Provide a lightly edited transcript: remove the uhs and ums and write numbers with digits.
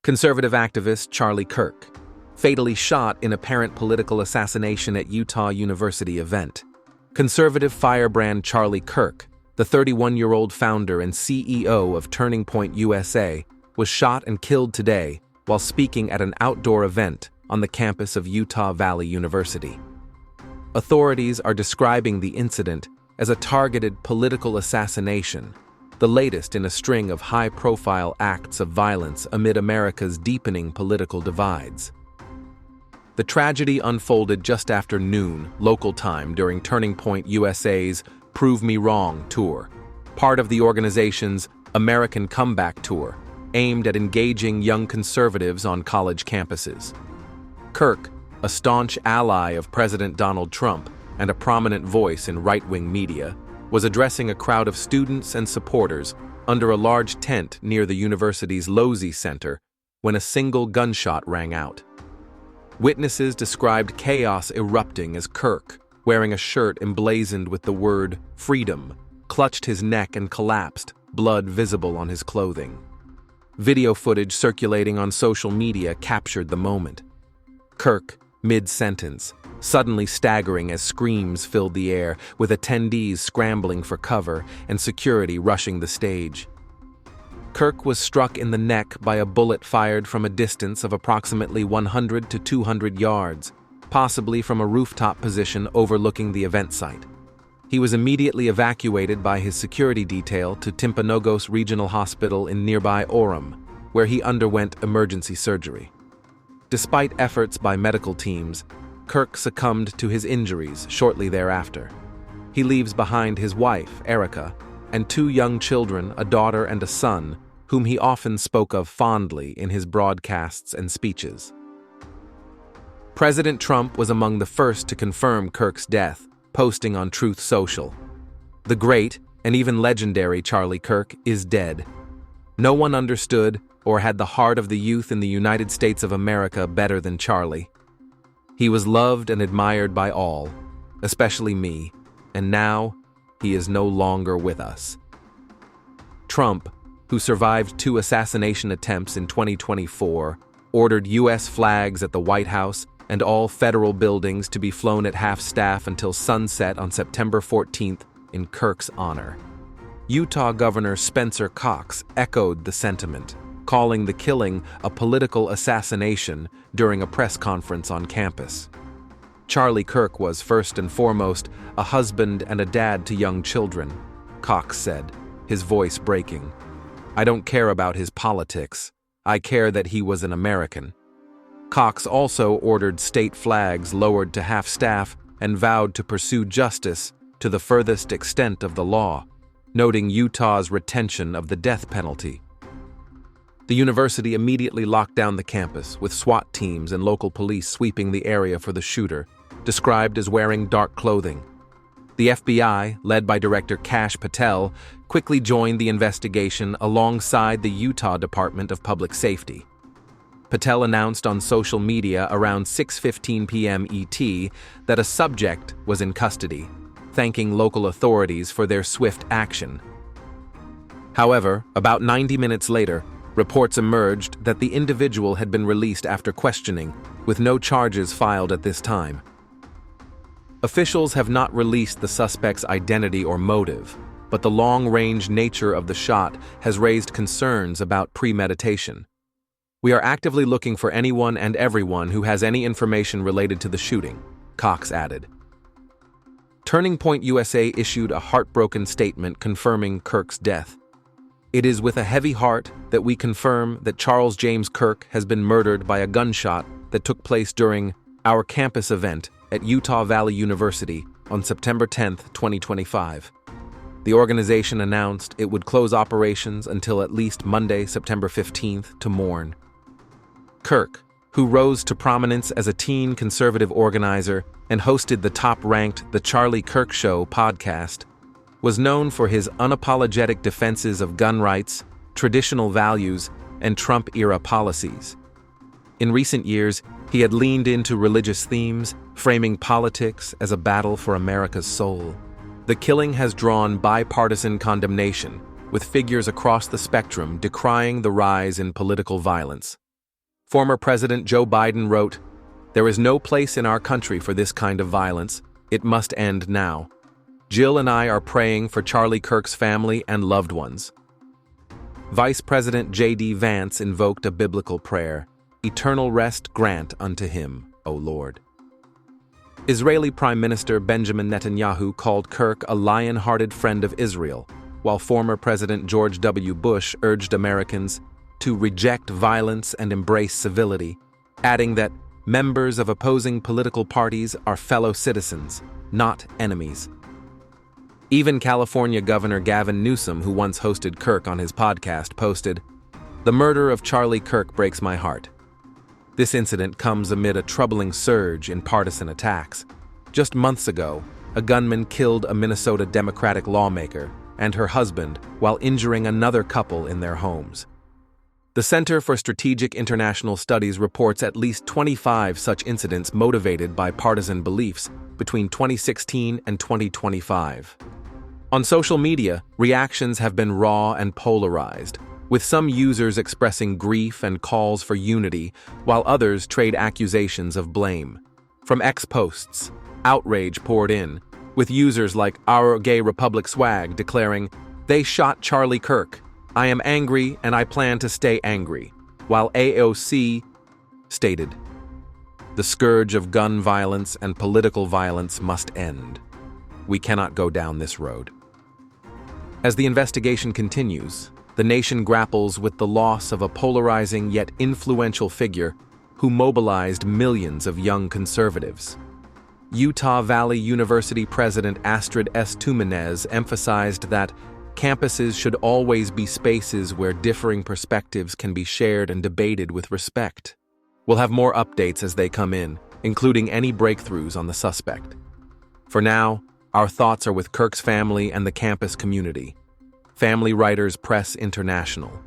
Conservative activist Charlie Kirk, fatally shot in apparent political assassination at Utah University event. Conservative firebrand Charlie Kirk, the 31-year-old founder and CEO of Turning Point USA, was shot and killed today while speaking at an outdoor event on the campus of Utah Valley University. Authorities are describing the incident as a targeted political assassination, the latest in a string of high-profile acts of violence amid America's deepening political divides. The tragedy unfolded just after noon, local time, during Turning Point USA's Prove Me Wrong tour, part of the organization's American Comeback Tour, aimed at engaging young conservatives on college campuses. Kirk, a staunch ally of President Donald Trump and a prominent voice in right-wing media, was addressing a crowd of students and supporters under a large tent near the university's Losey Center when a single gunshot rang out. Witnesses described chaos erupting as Kirk, wearing a shirt emblazoned with the word "freedom," clutched his neck and collapsed, blood visible on his clothing. Video footage circulating on social media captured the moment. Kirk, mid-sentence, suddenly staggering as screams filled the air, with attendees scrambling for cover and security rushing the stage. Kirk was struck in the neck by a bullet fired from a distance of approximately 100 to 200 yards, possibly from a rooftop position overlooking the event site. He was immediately evacuated by his security detail to Timpanogos Regional Hospital in nearby Orem, where he underwent emergency surgery. Despite efforts by medical teams, Kirk succumbed to his injuries shortly thereafter. He leaves behind his wife, Erica, and two young children, a daughter and a son, whom he often spoke of fondly in his broadcasts and speeches. President Trump was among the first to confirm Kirk's death, posting on Truth Social. "The great and even legendary Charlie Kirk is dead. No one understood or had the heart of the youth in the United States of America better than Charlie. He was loved and admired by all, especially me, and now he is no longer with us." Trump, who survived 2 assassination attempts in 2024, ordered U.S. flags at the White House and all federal buildings to be flown at half-staff until sunset on September 14th in Kirk's honor. Utah Governor Spencer Cox echoed the sentiment, calling the killing a political assassination during a press conference on campus. Charlie Kirk was, first and foremost, a husband and a dad to young children, Cox said, his voice breaking. "I don't care about his politics. I care that he was an American." Cox also ordered state flags lowered to half-staff and vowed to pursue justice to the furthest extent of the law, noting Utah's retention of the death penalty. The university immediately locked down the campus, with SWAT teams and local police sweeping the area for the shooter, described as wearing dark clothing. The FBI, led by Director Kash Patel, quickly joined the investigation alongside the Utah Department of Public Safety. Patel announced on social media around 6:15 p.m. ET that a subject was in custody, thanking local authorities for their swift action. However, about 90 minutes later, reports emerged that the individual had been released after questioning, with no charges filed at this time. Officials have not released the suspect's identity or motive, but the long-range nature of the shot has raised concerns about premeditation. "We are actively looking for anyone and everyone who has any information related to the shooting," Cox added. Turning Point USA issued a heartbroken statement confirming Kirk's death. "It is with a heavy heart that we confirm that Charles James Kirk has been murdered by a gunshot that took place during our campus event at Utah Valley University on September 10th, 2025. The organization announced it would close operations until at least Monday, September 15th, to mourn." Kirk, who rose to prominence as a teen conservative organizer and hosted the top-ranked The Charlie Kirk Show podcast, was known for his unapologetic defenses of gun rights, traditional values, and Trump-era policies. In recent years, he had leaned into religious themes, framing politics as a battle for America's soul. The killing has drawn bipartisan condemnation, with figures across the spectrum decrying the rise in political violence. Former President Joe Biden wrote, "There is no place in our country for this kind of violence. It must end now. Jill and I are praying for Charlie Kirk's family and loved ones." Vice President J.D. Vance invoked a biblical prayer, "Eternal rest grant unto him, O Lord." Israeli Prime Minister Benjamin Netanyahu called Kirk a lion-hearted friend of Israel, while former President George W. Bush urged Americans to reject violence and embrace civility, adding that members of opposing political parties are fellow citizens, not enemies. Even California Governor Gavin Newsom, who once hosted Kirk on his podcast, posted, "The murder of Charlie Kirk breaks my heart." This incident comes amid a troubling surge in partisan attacks. Just months ago, a gunman killed a Minnesota Democratic lawmaker and her husband while injuring another couple in their homes. The Center for Strategic International Studies reports at least 25 such incidents motivated by partisan beliefs between 2016 and 2025. On social media, reactions have been raw and polarized, with some users expressing grief and calls for unity, while others trade accusations of blame. From X posts, outrage poured in, with users like Our Gay Republic Swag declaring, "They shot Charlie Kirk. I am angry and I plan to stay angry," while AOC stated, "The scourge of gun violence and political violence must end. We cannot go down this road." As the investigation continues, the nation grapples with the loss of a polarizing yet influential figure who mobilized millions of young conservatives. Utah Valley University President Astrid S. Tumenez emphasized that campuses should always be spaces where differing perspectives can be shared and debated with respect. We'll have more updates as they come in, including any breakthroughs on the suspect. For now, our thoughts are with Kirk's family and the campus community. Family Writers Press International.